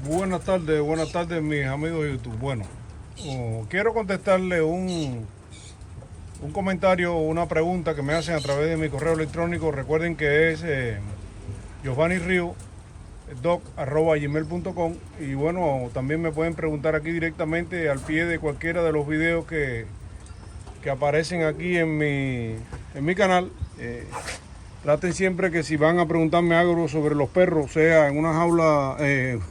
Buenas tardes mis amigos de YouTube. Bueno, quiero contestarle un comentario o una pregunta que me hacen a través de mi correo electrónico. Recuerden que es giovannirio.doc@gmail.com, y bueno, también me pueden preguntar aquí directamente al pie de cualquiera de los videos que aparecen aquí en mi canal. Traten siempre que si van a preguntarme algo sobre los perros, sea en una jaula, en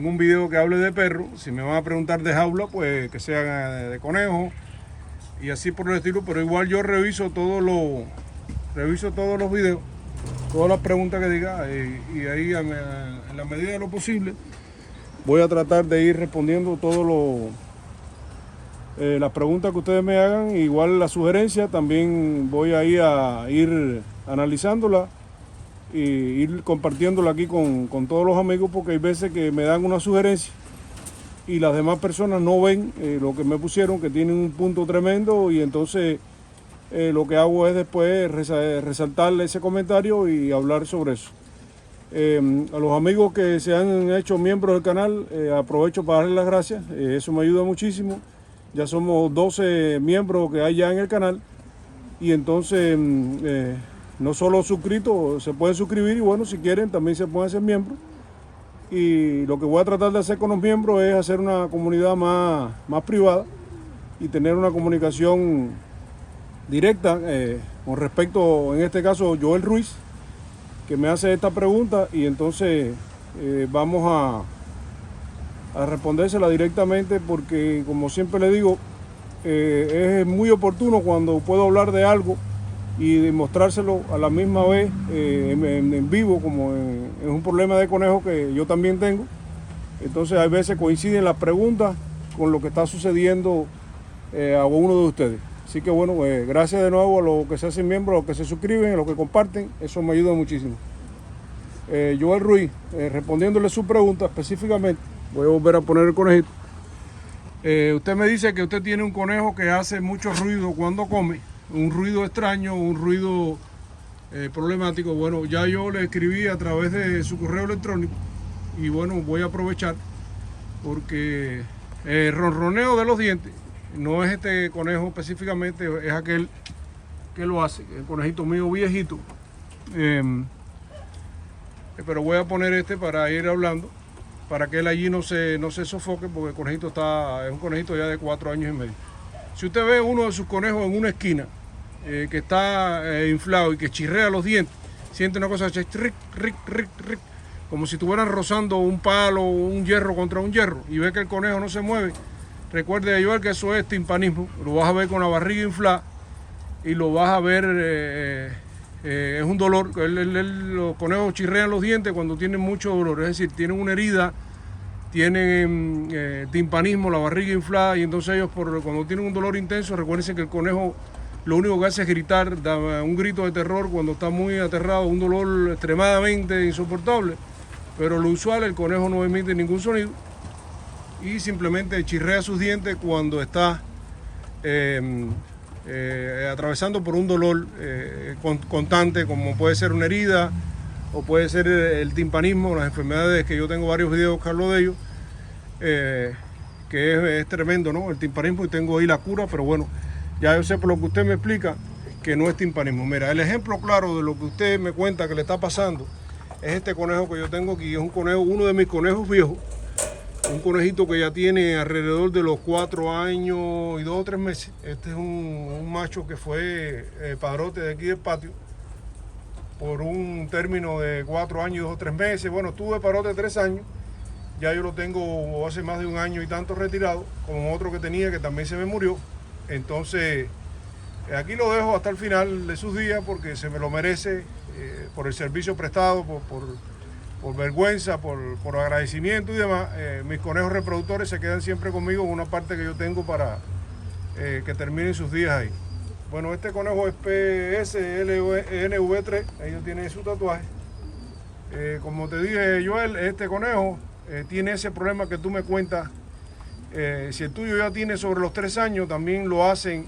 un video que hable de perros. Si me van a preguntar de jaula, pues que sean de conejos y así por el estilo. Pero igual yo reviso todos los videos, todas las preguntas que diga, y ahí en la medida de lo posible voy a tratar de ir respondiendo las preguntas que ustedes me hagan. Igual las sugerencias también voy a ir analizándolas y ir compartiéndola aquí con todos los amigos, porque hay veces que me dan una sugerencia y las demás personas no ven lo que me pusieron, que tienen un punto tremendo, y entonces lo que hago es después resaltarle ese comentario y hablar sobre eso. A los amigos que se han hecho miembros del canal, aprovecho para darles las gracias. Eso me ayuda muchísimo. Ya somos 12 miembros que hay ya en el canal, y entonces no solo suscritos, se pueden suscribir, y bueno, si quieren también se pueden hacer miembros. Y lo que voy a tratar de hacer con los miembros es hacer una comunidad más privada y tener una comunicación directa con respecto, en este caso, Joel Ruiz, que me hace esta pregunta, y entonces vamos a respondérsela directamente, porque como siempre le digo, es muy oportuno cuando puedo hablar de algo y demostrárselo a la misma vez en vivo, como es un problema de conejo que yo también tengo. Entonces hay veces coinciden las preguntas con lo que está sucediendo a uno de ustedes. Así que bueno, gracias de nuevo a los que se hacen miembros, a los que se suscriben, a los que comparten. Eso me ayuda muchísimo. Joel Ruiz, respondiéndole su pregunta específicamente, voy a volver a poner el conejito. Usted me dice que usted tiene un conejo que hace mucho ruido cuando come, un ruido extraño, un ruido problemático. Bueno, ya yo le escribí a través de su correo electrónico, y bueno, voy a aprovechar porque el ronroneo de los dientes no es este conejo específicamente, es aquel que lo hace, el conejito mío viejito. Pero voy a poner este para ir hablando, para que él allí no se sofoque, porque el conejito es un conejito ya de 4 años y medio. Si usted ve uno de sus conejos en una esquina que está inflado y que chirrea los dientes, siente una cosa, ric, ric, ric, ric, como si estuvieran rozando un palo o un hierro contra un hierro, y ve que el conejo no se mueve, recuerde, Joel, que eso es timpanismo. Lo vas a ver con la barriga inflada y lo vas a ver, es un dolor. Los conejos chirrean los dientes cuando tienen mucho dolor, es decir, tienen una herida, tienen timpanismo, la barriga inflada, y entonces ellos cuando tienen un dolor intenso, recuerden que el conejo lo único que hace es gritar, da un grito de terror cuando está muy aterrado, un dolor extremadamente insoportable. Pero lo usual, el conejo no emite ningún sonido y simplemente chirrea sus dientes cuando está atravesando por un dolor constante, como puede ser una herida o puede ser el timpanismo, las enfermedades que yo tengo varios videos que hablo de ellos, que es tremendo, ¿no? El timpanismo, y tengo ahí la cura, pero bueno, ya yo sé por lo que usted me explica que no es timpanismo. Mira, el ejemplo claro de lo que usted me cuenta que le está pasando es este conejo que yo tengo aquí. Es un conejo, uno de mis conejos viejos, un conejito que ya tiene alrededor de los 4 años y 2 o 3 meses. Este es un macho que fue padrote de aquí del patio por un término de 4 años y 2 o 3 meses. Bueno, tuve padrote 3 años. Ya yo lo tengo hace más de 1 año y tanto retirado, como otro que tenía que también se me murió. Entonces, aquí lo dejo hasta el final de sus días porque se me lo merece, por el servicio prestado, por vergüenza, por agradecimiento y demás. Mis conejos reproductores se quedan siempre conmigo en una parte que yo tengo para que terminen sus días ahí. Bueno, este conejo es PSLNV3, ellos tienen su tatuaje. Como te dije, Joel, este conejo tiene ese problema que tú me cuentas. Si el tuyo ya tiene sobre los 3 años, también lo hacen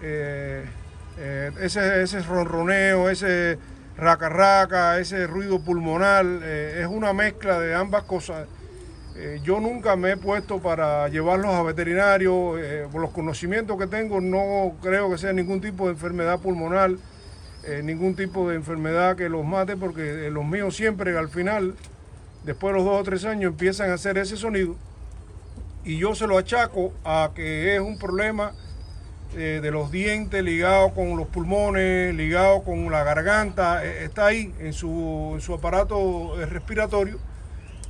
ese ronroneo, ese raca raca, ese ruido pulmonar, es una mezcla de ambas cosas. Yo nunca me he puesto para llevarlos a veterinarios, por los conocimientos que tengo no creo que sea ningún tipo de enfermedad pulmonar, ningún tipo de enfermedad que los mate, porque los míos siempre al final, después de los 2 o 3 años, empiezan a hacer ese sonido y yo se lo achaco a que es un problema de los dientes ligado con los pulmones, ligado con la garganta, está ahí en su aparato respiratorio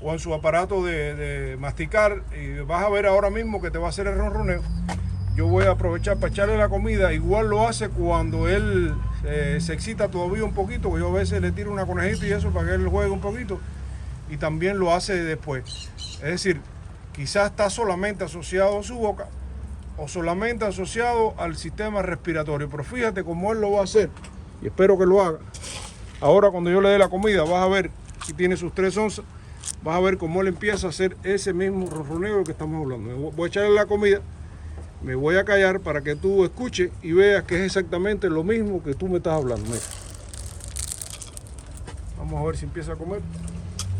o en su aparato de masticar, y vas a ver ahora mismo que te va a hacer el ronroneo. Yo voy a aprovechar para echarle la comida, igual lo hace cuando él se excita todavía un poquito, que yo a veces le tiro una conejita y eso para que él juegue un poquito, y también lo hace después. Es decir, quizás está solamente asociado a su boca o solamente asociado al sistema respiratorio, pero fíjate cómo él lo va a hacer, y espero que lo haga. Ahora cuando yo le dé la comida, vas a ver, si tiene sus 3 onzas, vas a ver cómo él empieza a hacer ese mismo ronroneo que estamos hablando. Voy a echarle la comida, me voy a callar para que tú escuches y veas que es exactamente lo mismo que tú me estás hablando. Mira. Vamos a ver si empieza a comer.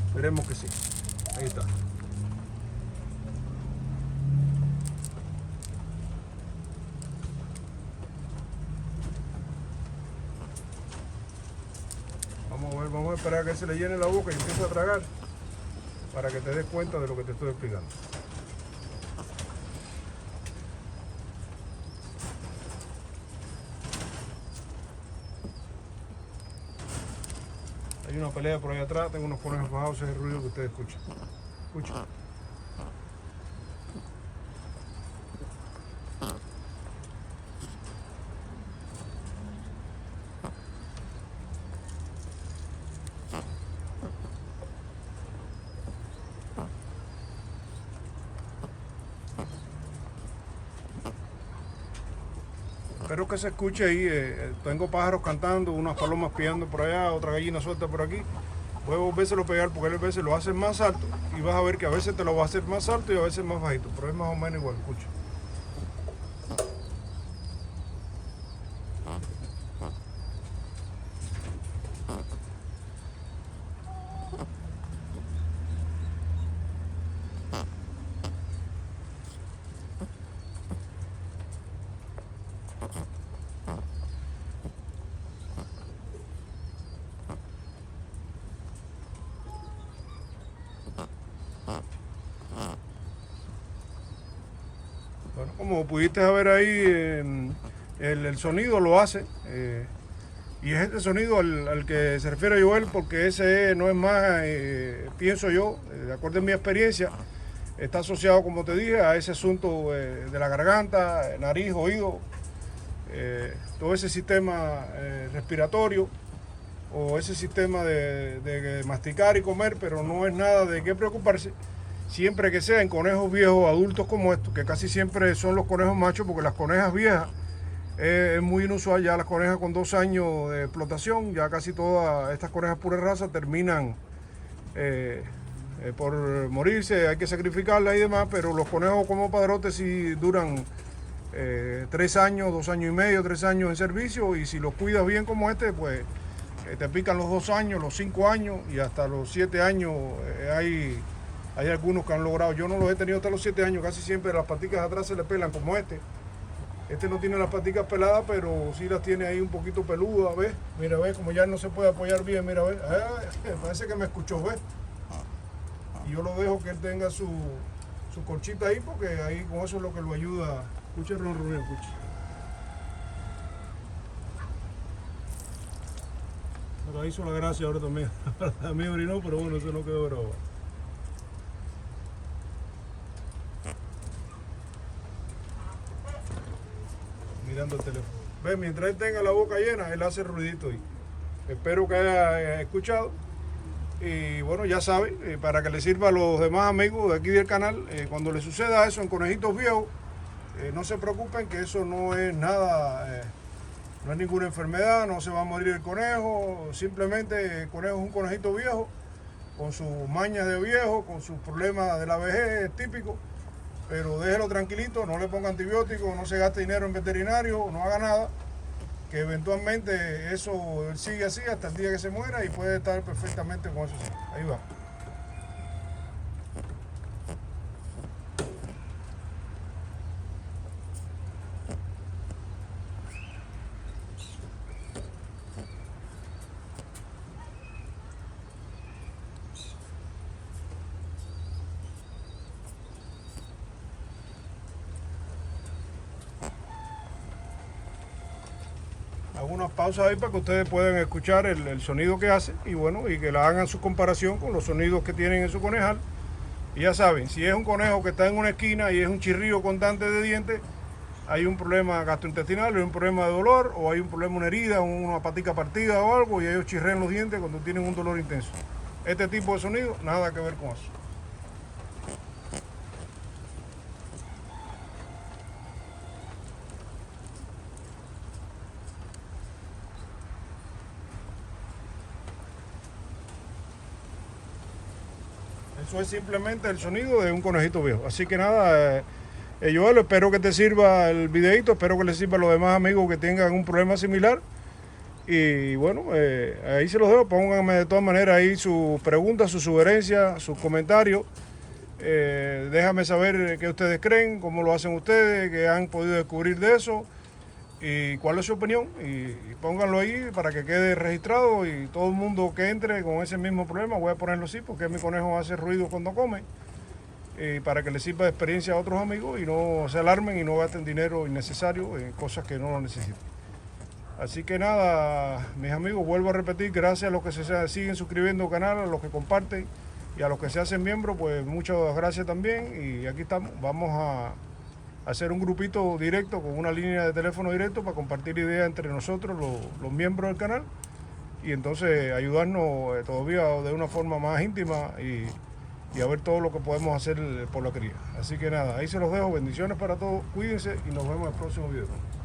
Esperemos que sí. Ahí está. Vamos a esperar a que se le llene la boca y empiece a tragar para que te des cuenta de lo que te estoy explicando. Hay una pelea por ahí atrás, tengo unos conejos bajados, ese es el ruido que ustedes escuchan. Escuchen. Espero que se escuche ahí, tengo pájaros cantando, unas palomas piando por allá, otra gallina suelta por aquí. Voy a volvérselo a pegar porque él a veces lo hace más alto y vas a ver que a veces te lo va a hacer más alto y a veces más bajito, pero es más o menos igual, escucha. Bueno, como pudiste ver ahí, el sonido lo hace, y es este sonido al que se refiere Joel, porque ese no es más, pienso yo, de acuerdo a mi experiencia, está asociado, como te dije, a ese asunto de la garganta, nariz, oído, todo ese sistema respiratorio o ese sistema de masticar y comer, pero no es nada de qué preocuparse. Siempre que sea en conejos viejos, adultos como estos, que casi siempre son los conejos machos, porque las conejas viejas es muy inusual, ya las conejas con 2 años de explotación, ya casi todas estas conejas pura raza terminan por morirse, hay que sacrificarlas y demás, pero los conejos como padrotes sí duran 3 años, 2 años y medio, 3 años en servicio, y si los cuidas bien como este, pues te pican los 2 años, los 5 años y hasta los 7 años hay algunos que han logrado. Yo no los he tenido hasta los 7 años, casi siempre las paticas atrás se le pelan como este. Este no tiene las paticas peladas, pero sí las tiene ahí un poquito peludas, ¿ves? Mira, ¿ves? Como ya no se puede apoyar bien, mira, ¿ves? Parece que me escuchó, ¿ves? Y yo lo dejo que él tenga su colchita ahí, porque ahí con eso es lo que lo ayuda. Escucha el ronroneo, escucha. Pero hizo la gracia ahora también. A mí orinó, pero bueno, eso no quedó bravo. Mirando el teléfono. Ve, mientras él tenga la boca llena, él hace ruidito ahí. Espero que haya escuchado. Y bueno, ya sabe, para que le sirva a los demás amigos de aquí del canal, cuando le suceda eso en conejitos viejos, no se preocupen, que eso no es nada, no es ninguna enfermedad, no se va a morir el conejo, simplemente el conejo es un conejito viejo, con sus mañas de viejo, con sus problemas de la vejez típicos, pero déjelo tranquilito, no le ponga antibióticos, no se gaste dinero en veterinario, no haga nada, que eventualmente eso sigue así hasta el día que se muera y puede estar perfectamente con eso. Ahí va. Algunas pausas ahí para que ustedes puedan escuchar el sonido que hace y bueno, y que la hagan su comparación con los sonidos que tienen en su conejal. Y ya saben, si es un conejo que está en una esquina y es un chirrío constante de dientes, hay un problema gastrointestinal, hay un problema de dolor, o hay un problema, una herida, una patica partida o algo, y ellos chirrean los dientes cuando tienen un dolor intenso. Este tipo de sonido, nada que ver con eso. Eso es simplemente el sonido de un conejito viejo. Así que nada, Joel, espero que te sirva el videito, espero que les sirva a los demás amigos que tengan un problema similar. Y bueno, ahí se los dejo. Pónganme de todas maneras ahí sus preguntas, sus sugerencias, sus comentarios. Déjame saber qué ustedes creen, cómo lo hacen ustedes, qué han podido descubrir de eso y cuál es su opinión. Y pónganlo ahí para que quede registrado y todo el mundo que entre con ese mismo problema, voy a ponerlo así porque mi conejo hace ruido cuando come. Para que les sirva de experiencia a otros amigos y no se alarmen y no gasten dinero innecesario en cosas que no lo necesitan. Así que nada, mis amigos, vuelvo a repetir, gracias a los que se siguen suscribiendo al canal, a los que comparten y a los que se hacen miembros, pues muchas gracias también. Y aquí estamos, vamos a hacer un grupito directo con una línea de teléfono directo para compartir ideas entre nosotros, los miembros del canal, y entonces ayudarnos todavía de una forma más íntima y a ver todo lo que podemos hacer por la cría. Así que nada, ahí se los dejo, bendiciones para todos, cuídense y nos vemos en el próximo video.